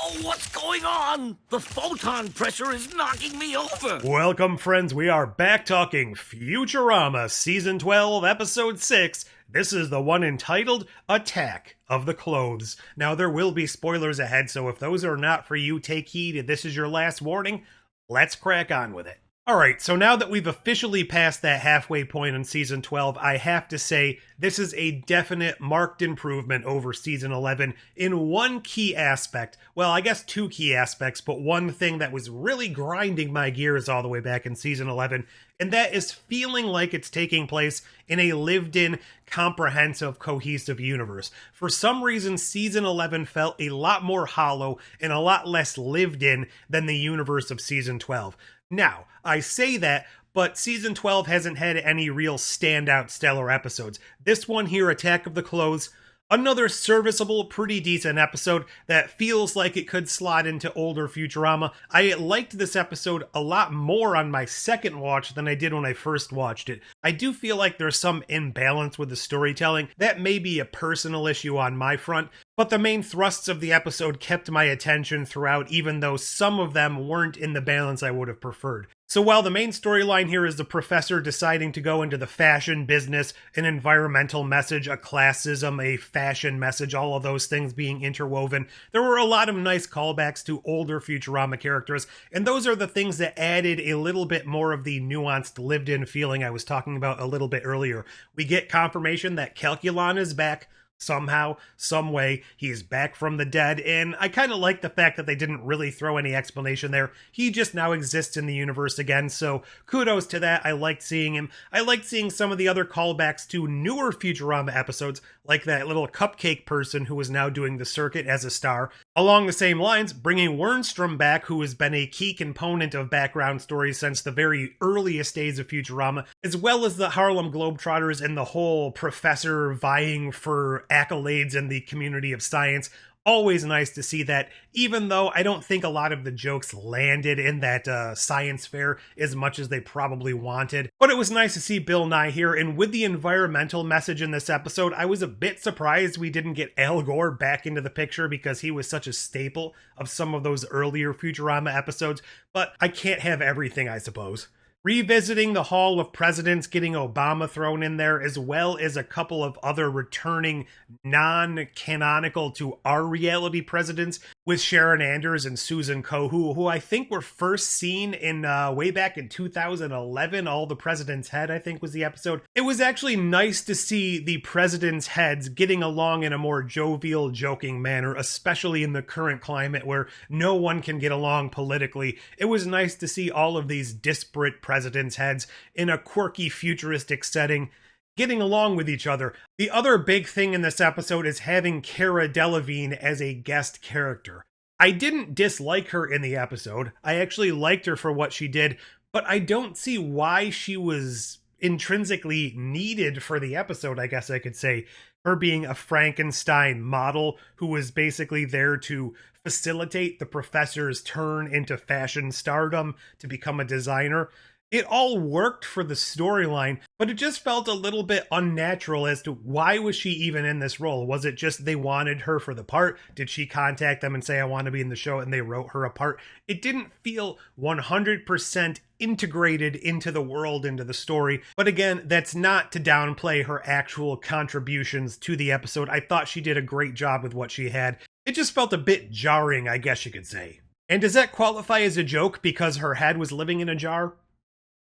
Oh, what's going on? The photon pressure is knocking me over. Welcome, friends. We are back talking Futurama, Season 12, Episode 6. This is the one entitled Attack of the Clothes. Now, there will be spoilers ahead, so if those are not for you, take heed. This is your last warning. Let's crack on with it. Alright, so now that we've officially passed that halfway point in Season 12, I have to say this is a definite marked improvement over Season 11 in one key aspect. Well, I guess two key aspects, but one thing that was really grinding my gears all the way back in Season 11, and that is feeling like it's taking place in a lived-in, comprehensive, cohesive universe. For some reason, Season 11 felt a lot more hollow and a lot less lived-in than the universe of Season 12. Now, I say that, but Season 12 hasn't had any real standout stellar episodes. This one here, Attack of the Clothes, another serviceable, pretty decent episode that feels like it could slot into older Futurama. I liked this episode a lot more on my second watch than I did when I first watched it. I do feel like there's some imbalance with the storytelling. That may be a personal issue on my front, but the main thrusts of the episode kept my attention throughout, even though some of them weren't in the balance I would have preferred. So while the main storyline here is the professor deciding to go into the fashion business, an environmental message, a classism, a fashion message, all of those things being interwoven, there were a lot of nice callbacks to older Futurama characters, and those are the things that added a little bit more of the nuanced, lived-in feeling I was talking about a little bit earlier. We get confirmation that Calculon is back. Somehow, some way, he's back from the dead, and I kind of like the fact that they didn't really throw any explanation there. He just now exists in the universe again, so kudos to that. I liked seeing him. I liked seeing some of the other callbacks to newer Futurama episodes, like that little cupcake person who is now doing the circuit as a star. Along the same lines, bringing Wernstrom back, who has been a key component of background stories since the very earliest days of Futurama, as well as the Harlem Globetrotters and the whole professor vying for accolades in the community of science. Always nice to see that, even though I don't think a lot of the jokes landed in that science fair as much as they probably wanted. But it was nice to see Bill Nye here, and with the environmental message in this episode, I was a bit surprised we didn't get Al Gore back into the picture because he was such a staple of some of those earlier Futurama episodes, but I can't have everything, I suppose. Revisiting the Hall of Presidents, getting Obama thrown in there, as well as a couple of other returning non-canonical to our reality presidents with Sharon Anders and Susan Kohu, who I think were first seen in way back in 2011. All the President's Head, I think, was the episode. It was actually nice to see the president's heads getting along in a more jovial, joking manner, especially in the current climate where no one can get along politically. It was nice to see all of these disparate presidents' heads in a quirky, futuristic setting getting along with each other. The other big thing in this episode is having Cara Delevingne as a guest character. I didn't dislike her in the episode. I actually liked her for what she did, but I don't see why she was intrinsically needed for the episode, I guess I could say. Her being a Frankenstein model who was basically there to facilitate the professor's turn into fashion stardom to become a designer. It all worked for the storyline, but it just felt a little bit unnatural as to why was she even in this role? Was it just they wanted her for the part? Did she contact them and say, I want to be in the show, and they wrote her a part? It didn't feel 100% integrated into the world, into the story. But again, that's not to downplay her actual contributions to the episode. I thought she did a great job with what she had. It just felt a bit jarring, I guess you could say. And does that qualify as a joke because her head was living in a jar?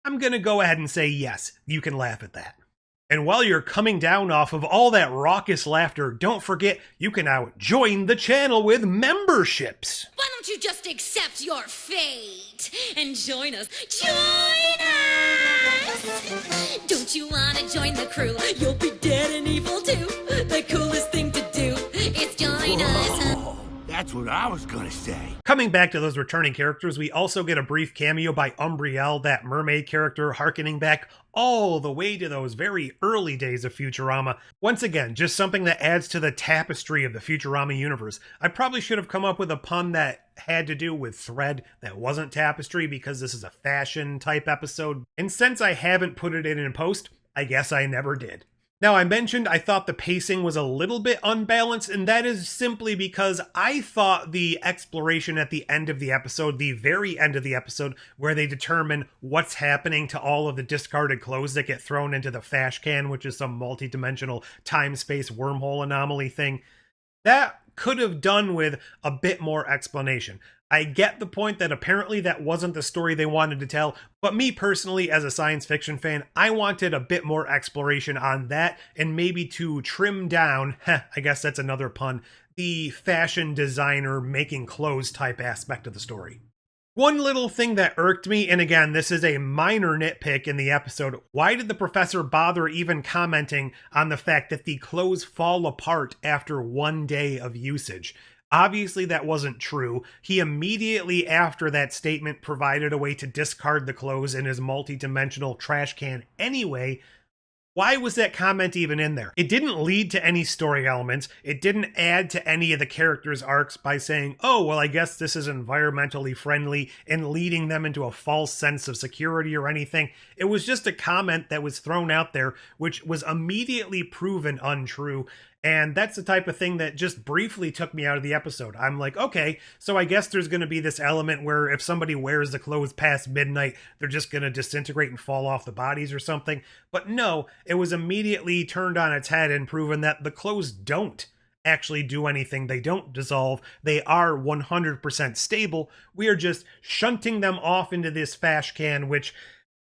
I'm gonna go ahead and say yes, you can laugh at that. And while you're coming down off of all that raucous laughter, don't forget you can now join the channel with memberships. Why don't you just accept your fate and join us? Join us! Don't you want to join the crew? You'll be dead and evil too. The coolest thing to do is join us. That's what I was gonna say. Coming back to those returning characters, we also get a brief cameo by Umbriel, that mermaid character, harkening back all the way to those very early days of Futurama. Once again, just something that adds to the tapestry of the Futurama universe. I probably should have come up with a pun that had to do with thread that wasn't tapestry because this is a fashion type episode. And since I haven't put it in post, I guess I never did. Now, I mentioned I thought the pacing was a little bit unbalanced, and that is simply because I thought the exploration at the end of the episode, the very end of the episode, where they determine what's happening to all of the discarded clothes that get thrown into the fash can, which is some multi-dimensional time-space wormhole anomaly thing, that could have done with a bit more explanation. I get the point that apparently that wasn't the story they wanted to tell, but me personally, as a science fiction fan, I wanted a bit more exploration on that, and maybe to trim down, I guess that's another pun, the fashion designer making clothes type aspect of the story. One little thing that irked me, and again, this is a minor nitpick in the episode, why did the professor bother even commenting on the fact that the clothes fall apart after 1 day of usage? Obviously, that wasn't true. He immediately after that statement provided a way to discard the clothes in his multi-dimensional trash can anyway. Why was that comment even in there? It didn't lead to any story elements. It didn't add to any of the characters' arcs by saying, oh, well, I guess this is environmentally friendly, and leading them into a false sense of security or anything. It was just a comment that was thrown out there, which was immediately proven untrue. And that's the type of thing that just briefly took me out of the episode. I'm like, okay, so I guess there's going to be this element where if somebody wears the clothes past midnight, they're just going to disintegrate and fall off the bodies or something. But no, it was immediately turned on its head and proven that the clothes don't actually do anything. They don't dissolve. They are 100% stable. We are just shunting them off into this fash can, which...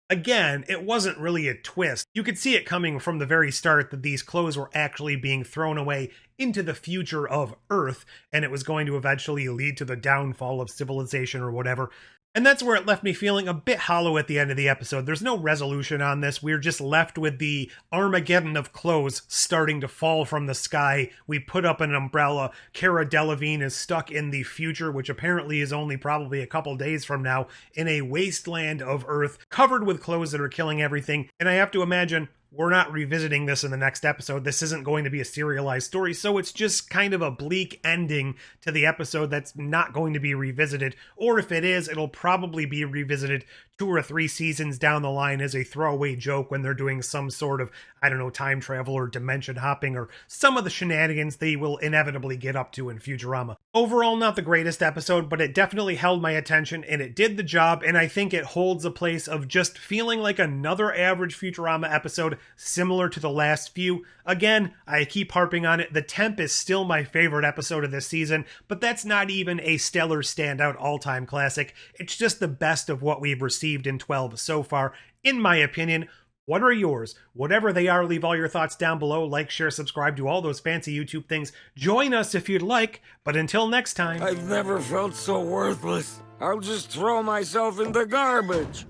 again, it wasn't really a twist. You could see it coming from the very start that these clothes were actually being thrown away into the future of Earth, and it was going to eventually lead to the downfall of civilization or whatever. And that's where it left me feeling a bit hollow at the end of the episode. There's no resolution on this. We're just left with the Armageddon of clothes starting to fall from the sky. We put up an umbrella. Cara Delevingne is stuck in the future, which apparently is only probably a couple days from now, in a wasteland of Earth, covered with clothes that are killing everything. And I have to imagine we're not revisiting this in the next episode. This isn't going to be a serialized story, so it's just kind of a bleak ending to the episode that's not going to be revisited. Or if it is, it'll probably be revisited 2 or 3 seasons down the line as a throwaway joke when they're doing some sort of, I don't know, time travel or dimension hopping or some of the shenanigans they will inevitably get up to in Futurama. Overall, not the greatest episode, but it definitely held my attention and it did the job, and I think it holds a place of just feeling like another average Futurama episode similar to the last few. Again, I keep harping on it, The Temp is still my favorite episode of this season, but that's not even a stellar standout all-time classic. It's just the best of what we've received in 12 so far, in my opinion. What are yours? Whatever they are, leave all your thoughts down below. Like, share, subscribe, do all those fancy YouTube things. Join us if you'd like, but until next time... I've never felt so worthless. I'll just throw myself in the garbage.